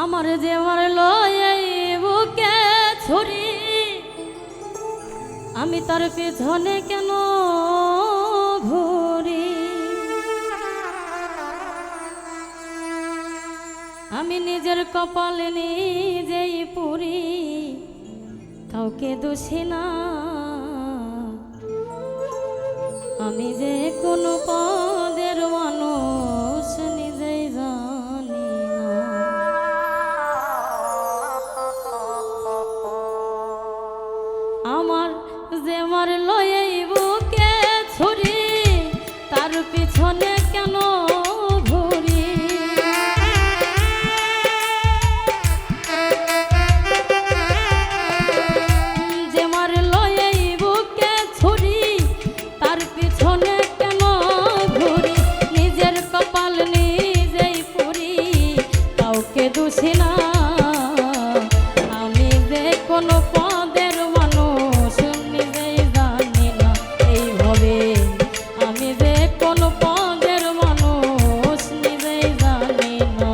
আমার যে মারলো এই বুকে ছুরি, আমি তার পেছনে কেন ঘুরি? আমি নিজের কপালে নিজেই পুরি, কাউকে দোষী না। আমি যে কোনো পদের মানুষ নিজেই জানি না। আমার যে মারলো এই বুকে ছুরি, তার পিছনে কেন ঘুরি? যে মারলো এই বুকে ছুরি, তার পিছনে কেন ঘুরি? নিজের কপাল নিজেই পুরি, কাউকে দোষী না। আমি যে কোনো পদের মানুষ নিজেই জানি না। এইভাবে আমি যে কোনো পদের মানুষ নিজেই জানি না।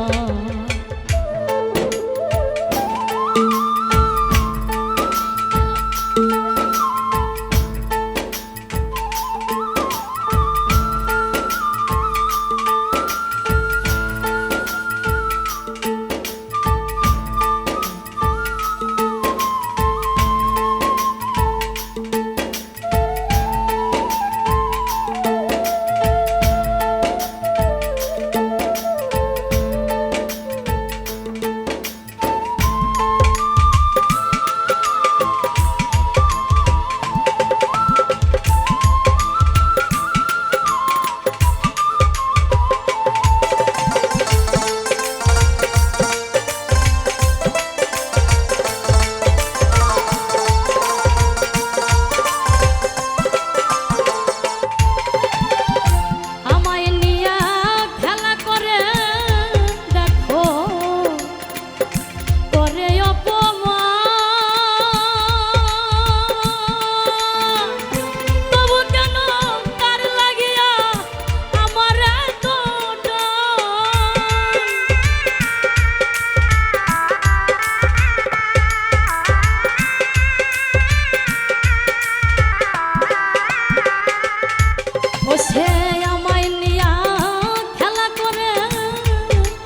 সে আমায় নিয়া খেলা করে,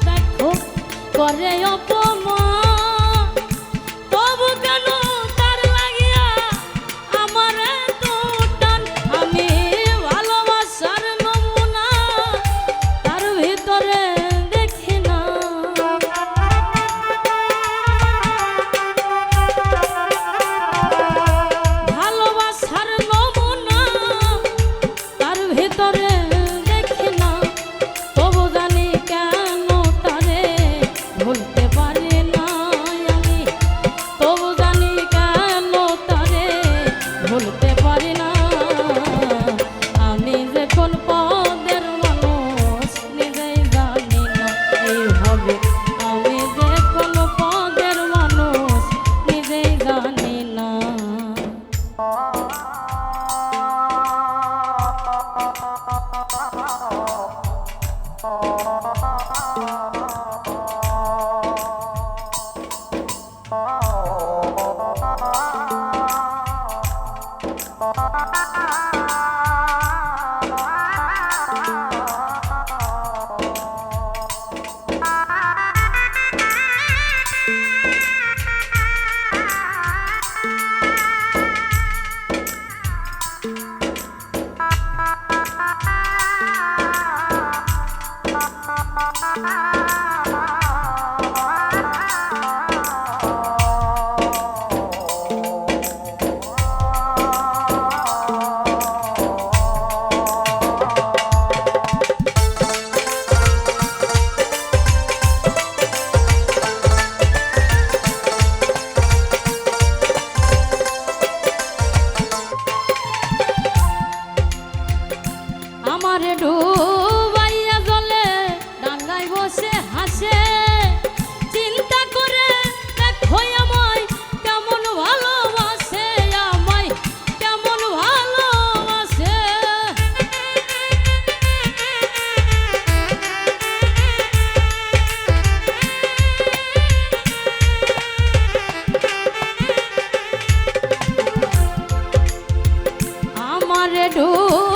দেখো করে অপমান। তবু কেন তার লাগিয়া আমার এত টান? আমি ভালোবাসার নমুনা তার ভিতরে দেখি না। ভালোবাসার নমুনা তার ভিতরে দেখি না। তবু জানি কেন তারে ভুলতে পারি না আমি। তবু জানি কেন তারে ভুলতে পারি না। আমি যে কোন পদের মানুষ নিজেই জানি না। এইভাবে আমি যে কোন পদের মানুষ নিজেই জানি না। আমারে ডুবাইয়া জলে ডাঙ্গায় বসে ডুব